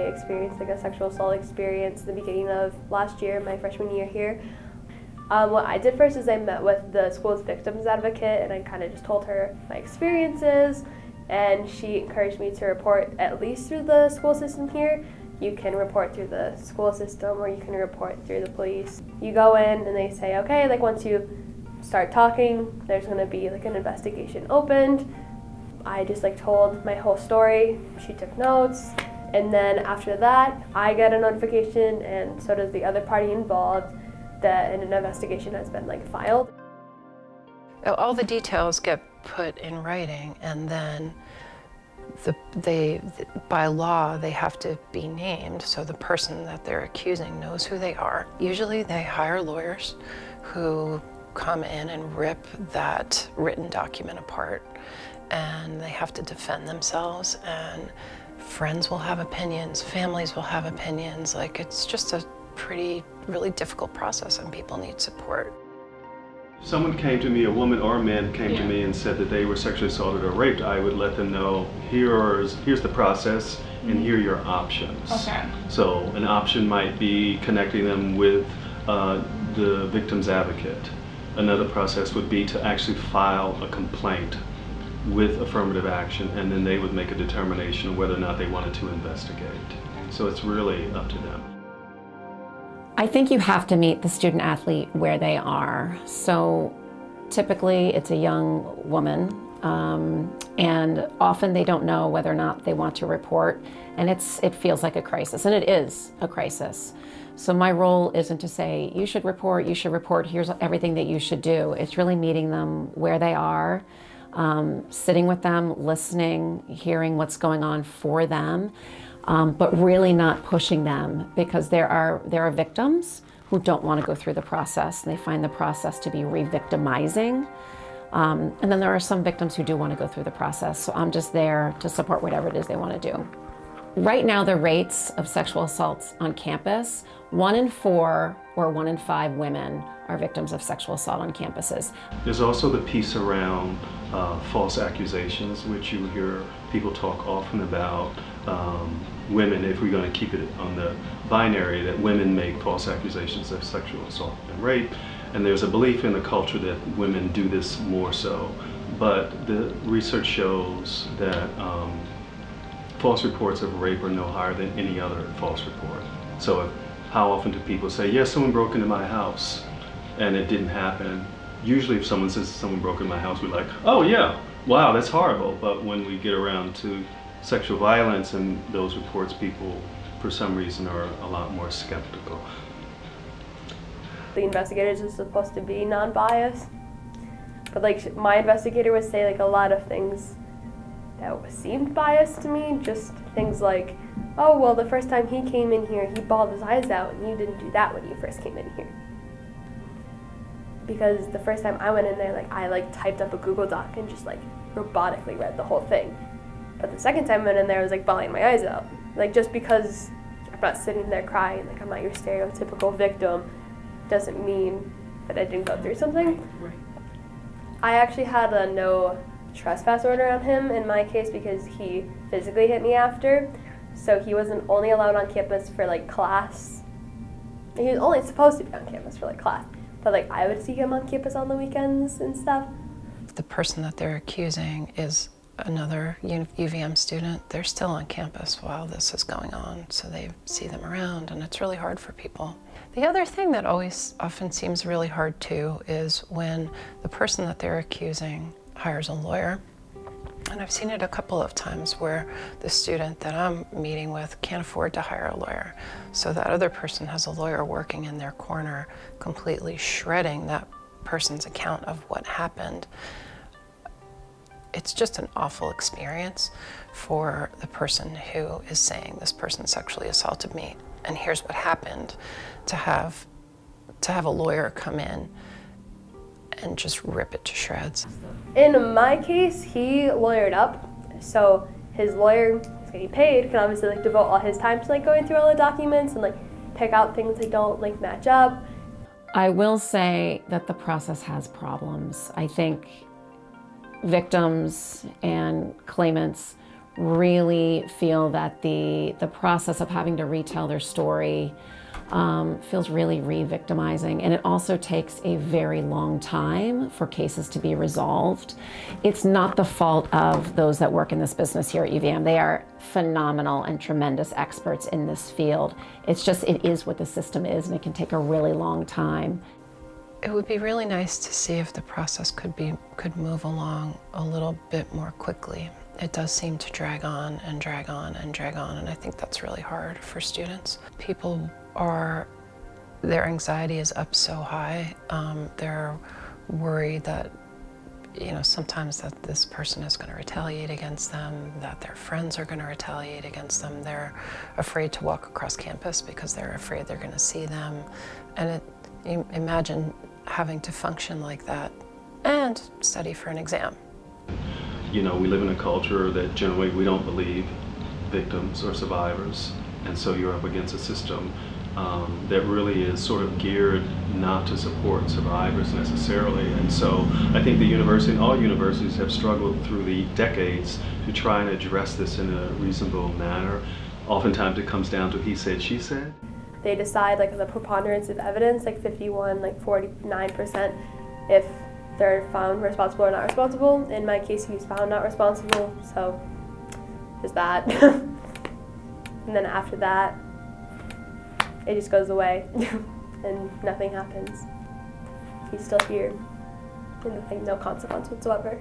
experienced like a sexual assault experience at the beginning of last year, my freshman year here. What I did first is I met with the school's victims advocate, and I kind of just told her my experiences, and she encouraged me to report at least through the school system here. You can report through the school system or you can report through the police. You go in and they say, okay, like once you start talking, there's gonna be like an investigation opened. I just like told my whole story. She took notes, and then after that, I get a notification, and so does the other party involved, that an investigation has been like filed. All the details get put in writing, and then by law, they have to be named, so the person that they're accusing knows who they are. Usually they hire lawyers who come in and rip that written document apart, and they have to defend themselves, and friends will have opinions, families will have opinions. Like, it's just a really difficult process, and people need support. If someone came to me, a woman or a man came to me and said that they were sexually assaulted or raped, I would let them know, here's the process, and here are your options. Okay. So an option might be connecting them with the victim's advocate. Another process would be to actually file a complaint with affirmative action, and then they would make a determination of whether or not they wanted to investigate. So it's really up to them. I think you have to meet the student athlete where they are. So typically it's a young woman, and often they don't know whether or not they want to report, and it feels like a crisis, and it is a crisis. So my role isn't to say, you should report, here's everything that you should do. It's really meeting them where they are, sitting with them, listening, hearing what's going on for them. But really not pushing them, because there are victims who don't want to go through the process, and they find the process to be re-victimizing. And then there are some victims who do want to go through the process, so I'm just there to support whatever it is they want to do. Right now, the rates of sexual assaults on campus, 1 in 4 or 1 in 5 women are victims of sexual assault on campuses. There's also the piece around false accusations, which you hear people talk often about. Women, if we're going to keep it on the binary, that women make false accusations of sexual assault and rape, and there's a belief in the culture that women do this more so. But the research shows that false reports of rape are no higher than any other false report. So how often do people say, yes, someone broke into my house, and it didn't happen? Usually if someone says someone broke into my house, we're like, oh yeah, wow, that's horrible. But when we get around to sexual violence and those reports, people for some reason are a lot more skeptical. The investigators are supposed to be non-biased, but like my investigator would say like a lot of things that seemed biased to me, just things like, oh well, the first time he came in here he bawled his eyes out and you didn't do that when you first came in here. Because the first time I went in there, like I typed up a Google Doc and just like robotically read the whole thing. But the second time I went in there, I was like bawling my eyes out. Like, just because I'm not sitting there crying, like I'm not your stereotypical victim, doesn't mean that I didn't go through something. Right. I actually had a no trespass order on him in my case because he physically hit me after. So he wasn't only allowed on campus for like class. He was only supposed to be on campus for like class. But like I would see him on campus on the weekends and stuff. The person that they're accusing is another UVM student. They're still on campus while this is going on, so they see them around, and it's really hard for people. The other thing that often seems really hard too is when the person that they're accusing hires a lawyer. And I've seen it a couple of times where the student that I'm meeting with can't afford to hire a lawyer. So that other person has a lawyer working in their corner, completely shredding that person's account of what happened. It's just an awful experience for the person who is saying, this person sexually assaulted me, and here's what happened, to have a lawyer come in and just rip it to shreds. In my case, he lawyered up, so his lawyer is getting paid, can obviously like devote all his time to like going through all the documents and like pick out things that don't like match up. I will say that the process has problems. I think victims and claimants really feel that the process of having to retell their story feels really re-victimizing, and it also takes a very long time for cases to be resolved. It's not the fault of those that work in this business here at UVM. They are phenomenal and tremendous experts in this field. It's just, it is what the system is, and it can take a really long time. It would be really nice to see if the process could move along a little bit more quickly. It does seem to drag on and drag on and drag on, and I think that's really hard for students. People their anxiety is up so high. They're worried that, sometimes that this person is going to retaliate against them, that their friends are going to retaliate against them. They're afraid to walk across campus because they're afraid they're going to see them. And imagine having to function like that and study for an exam. We live in a culture that generally we don't believe victims or survivors, and so you're up against a system that really is sort of geared not to support survivors necessarily. And so I think the university and all universities have struggled through the decades to try and address this in a reasonable manner. Oftentimes it comes down to he said, she said. They decide the preponderance of evidence, 51, 49%, if they're found responsible or not responsible. In my case, he was found not responsible, so there's that. And then after that, it just goes away and nothing happens. He's still here, and no consequence whatsoever.